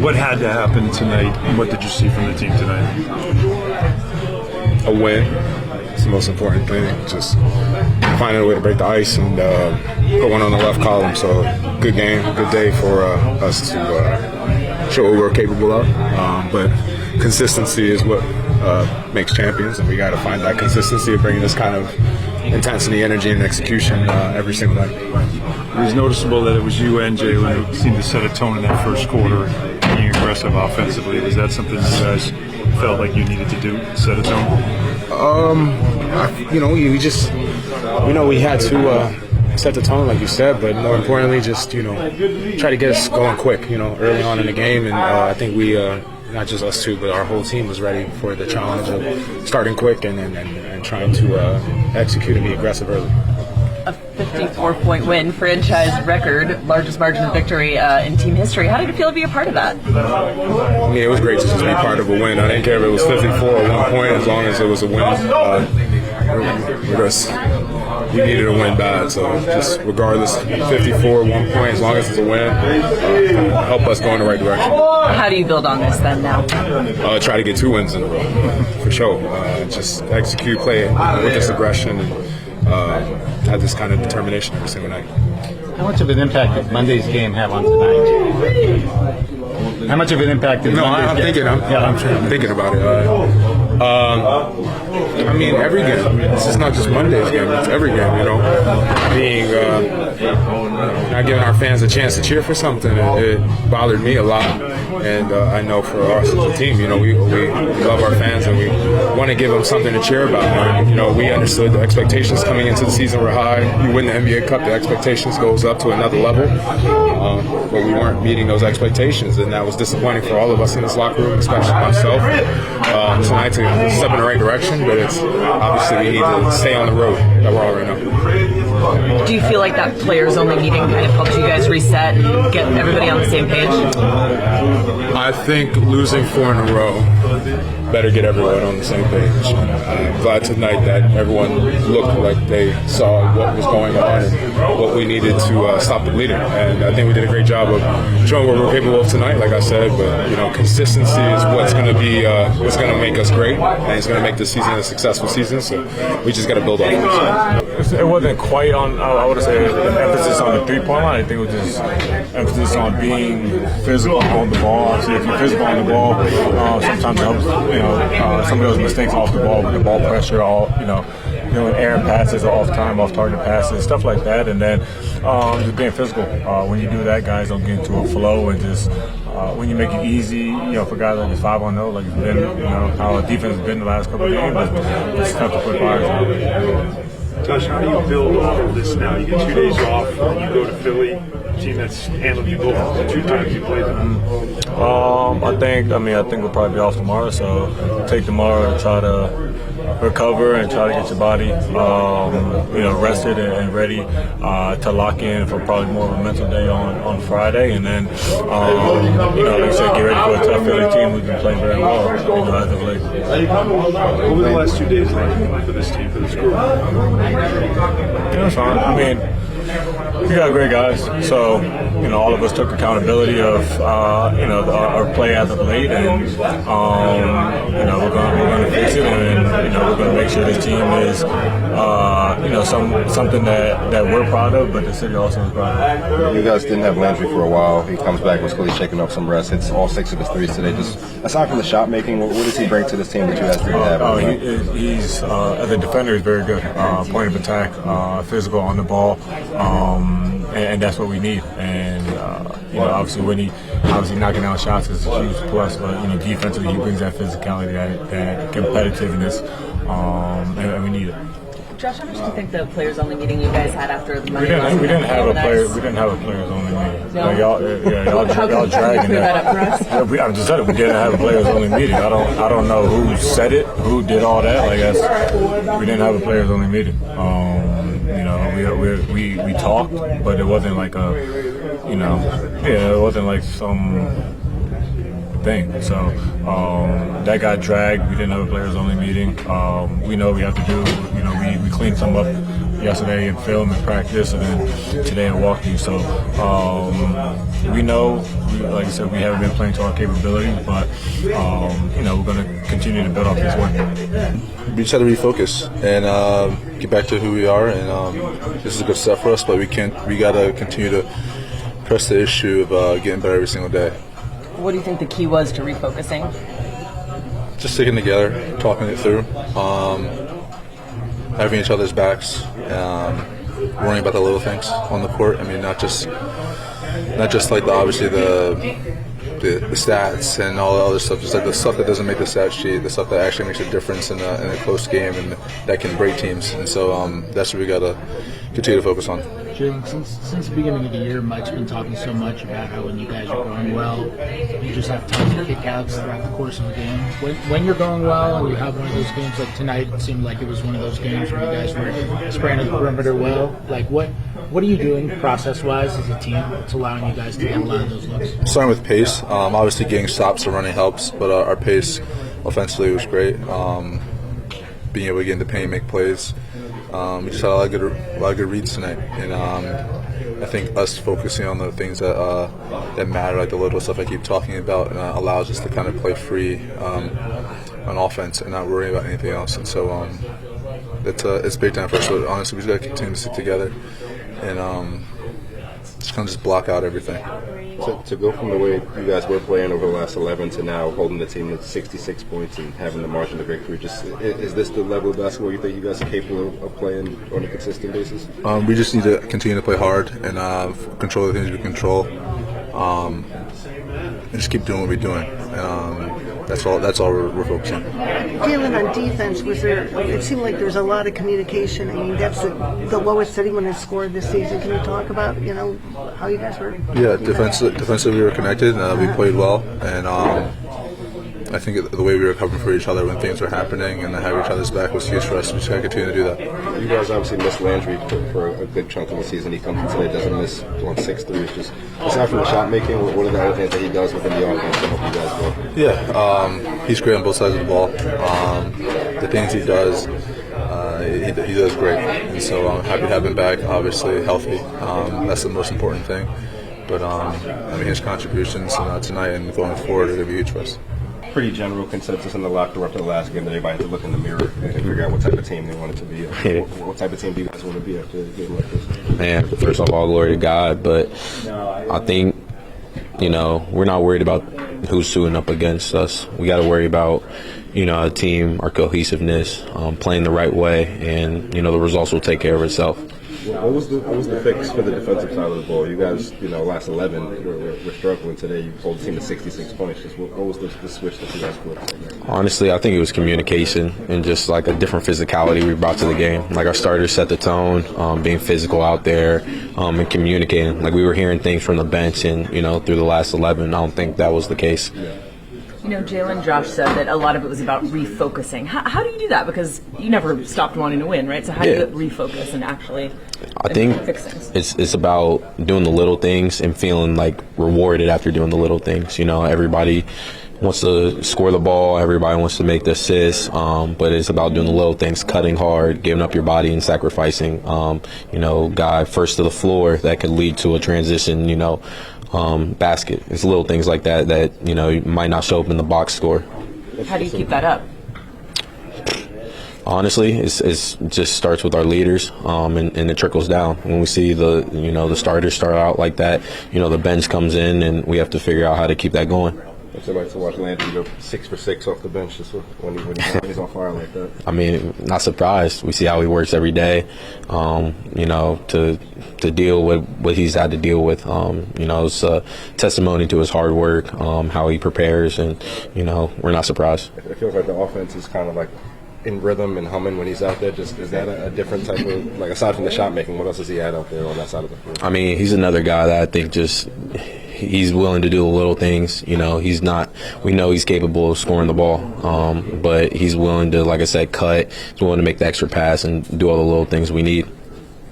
What had to happen tonight, and what did you see from the team tonight? A win. It's the most important thing. Just finding a way to break the ice and put one on the left column. So good game, good day for us to show what we're capable of. But consistency is what makes champions, and we got to find that consistency of bringing this kind of intensity, energy, and execution every single night. It was noticeable that it was you and Jalen who seemed to set a tone in that first quarter, being aggressive offensively. Was that something you guys felt like you needed to do, set a tone? We know we had to set the tone, like you said, but more importantly, just try to get us going quick, early on in the game, and I think we. Not just us two, but our whole team was ready for the challenge of starting quick and trying to execute and be aggressive early. A 54-point win, franchise record, largest margin of victory in team history. How did it feel to be a part of that? I mean, it was great to just be part of a win. I didn't care if it was 54 or 1 point, as long as it was a win. We needed a win bad, so just regardless, 54, 1 point, as long as it's a win, help us go in the right direction. How do you build on this then now? Try to get 2 wins in a row, for sure. Just execute, play with this aggression, and have this kind of determination every single night. How much of an impact did Monday's game have on tonight? How much of an impact did Monday's game? I'm thinking about it. I mean, every game. This is not just Monday's game. It's every game, Being not giving our fans a chance to cheer for something, it bothered me a lot. And I know for us as a team, we love our fans and we want to give them something to cheer about. And, we understood the expectations coming into the season were high. You win the NBA Cup, the expectations goes up to another level. But we weren't meeting those expectations, and that was disappointing for all of us in this locker room, especially myself. Tonight to step in the right direction, but it's obviously we need to stay on the road that we're on right now. Do you feel like that players-only meeting kind of helped you guys reset and get everybody on the same page? I think losing 4 in a row better get everyone on the same page. I'm glad tonight that everyone looked like they saw what was going on and what we needed to stop the bleeding. And I think we did a great job of showing what we're capable of tonight, like I said. But consistency is what's going to be what's going to make us great, and it's going to make this season a successful season. So we just got to build off of it. It wasn't quite on. I would say emphasis on the 3-point line. I think it was just emphasis on being physical on the ball. Obviously, if you're physical on the ball, sometimes it helps. Some of those mistakes off the ball with the ball pressure, error passes, off time, off target passes, stuff like that, and then just being physical. When you do that, guys don't get into a flow, and just when you make it easy, for guys like it's 5-0, like it's been, how our defense has been the last couple of games, it's tough to put fires on. Josh, how do you build off of this now? You get 2 days off, you go to Philly, a team that's handled you both the 2 times you played them. I think we'll probably be off tomorrow, so take tomorrow and try to recover and try to get your body, rested and ready to lock in for probably more of a mental day on Friday, and then, like I said, get ready for a tough Philly team who's been playing very well, as of late. What were the last 2 days like for this team, for this group? It's fine. I mean, we got great guys, so all of us took accountability of our play as of late, and we're going to fix it, and we're going to make sure this team is something that we're proud of, but the city also is proud of. You guys didn't have Landry for a while. He comes back, was clearly shaking up some rest. Hits all 6 of his threes today. Just aside from the shot making, what does he bring to this team that you guys didn't have? He's as a defender, he's very good. Point of attack, physical on the ball. And that's what we need. And obviously, when he knocking out shots is a huge plus. But defensively, he brings that physicality, that competitiveness, and we need it. Josh, how much do you think the players-only meeting you guys had after the Monday? We didn't have a players-only meeting. No? Like y'all dragging that up for us? I'm just saying we didn't have a players-only meeting. I don't know who said it, who did all that. We didn't have a players-only meeting. We talked, but it wasn't like it wasn't like some thing. So that got dragged. We didn't have a players only meeting. We know what we have to do. We cleaned some up yesterday in film and practice, and then today in walking. So we know, like I said, we haven't been playing to our capability, but we're going to continue to build off this one. We just had to refocus and get back to who we are, and this is a good step for us. But we got to continue to press the issue of getting better every single day. What do you think the key was to refocusing? Just sticking together, talking it through, having each other's backs, worrying about the little things on the court. I mean, not just like obviously the stats and all the other stuff, just like the stuff that doesn't make the stat sheet, the stuff that actually makes a difference in a close game and that can break teams. And so that's what we got to continue to focus on. Jalen, since the beginning of the year, Mike's been talking so much about how when you guys are going well, you just have tons of kickouts throughout the course of the game. When you're going well and you have one of those games like tonight, it seemed like it was one of those games where you guys were spraying the perimeter well. Like what are you doing process-wise as a team that's allowing you guys to get a lot of those looks? Starting with pace, obviously getting stops and running helps, but our pace offensively was great. Being able to get into paint, make plays. We just had a lot of good reads tonight, and I think us focusing on the things that matter, like the little stuff I keep talking about, allows us to kind of play free on offense and not worry about anything else. And so it's big time for us. So honestly, we just got to continue to stick together and just kind of just block out everything. To go from the way you guys were playing over the last 11 to now holding the team to 66 points and having the margin of victory, is this the level of basketball you think you guys are capable of playing on a consistent basis? We just need to continue to play hard and control the things we control, and just keep doing what we're doing. That's all we're focusing on. Jalen, on defense, it seemed like there's a lot of communication. I mean, that's the lowest anyone has scored this season. Can you talk about, how you guys were? Yeah, defensively we were connected. We played well, and I think the way we were covering for each other when things were happening and having each other's back was huge for us. We just got to continue to do that. You guys obviously missed Landry for a good chunk of the season. He comes in today, doesn't miss on 6 threes. Just aside from the shot making, what are the other things that he does within the offense to help you guys go? Yeah, he's great on both sides of the ball. The things he does, he does great. And so I'm happy to have him back, obviously healthy. That's the most important thing. But his contributions tonight and going forward are going to be huge for us. Pretty general consensus in the locker room after the last game that everybody had to look in the mirror and figure out what type of team they wanted to be. What type of team do you guys want to be after a game like this? Man, first off, all glory to God. But I think, we're not worried about who's suiting up against us. We got to worry about, a team, our cohesiveness, playing the right way, and, the results will take care of itself. What was the fix for the defensive side of the ball? You guys, last 11, we're struggling today. You hold the team to 66 points. Just what was the switch that you guys put? Honestly, I think it was communication and just like a different physicality we brought to the game. Like our starters set the tone, being physical out there and communicating. Like we were hearing things from the bench and, through the last 11, I don't think that was the case. Yeah. Jalen, Josh said that a lot of it was about refocusing. How do you do that? Because you never stopped wanting to win, right? So how do you refocus and actually fix things? It's about doing the little things and feeling like rewarded after doing the little things. Everybody wants to score the ball. Everybody wants to make the assist. But it's about doing the little things, cutting hard, giving up your body and sacrificing. Guy first to the floor that could lead to a transition, basket. It's little things like that you might not show up in the box score. How do you keep that up? Honestly, it's just starts with our leaders, and it trickles down. When we see the starters start out like that, the bench comes in, and we have to figure out how to keep that going. What's it like to watch Landry go 6 for 6 off the bench just when he's on fire like that? I mean, not surprised. We see how he works every day, to deal with what he's had to deal with. It's a testimony to his hard work, how he prepares, and, we're not surprised. It feels like the offense is kind of like in rhythm and humming when he's out there. Just is that a different type of, like, aside from the shot making, what else does he add out there on that side of the field? I mean, he's another guy that I think he's willing to do the little things. We know he's capable of scoring the ball, but he's willing to, like I said, cut. He's willing to make the extra pass and do all the little things we need.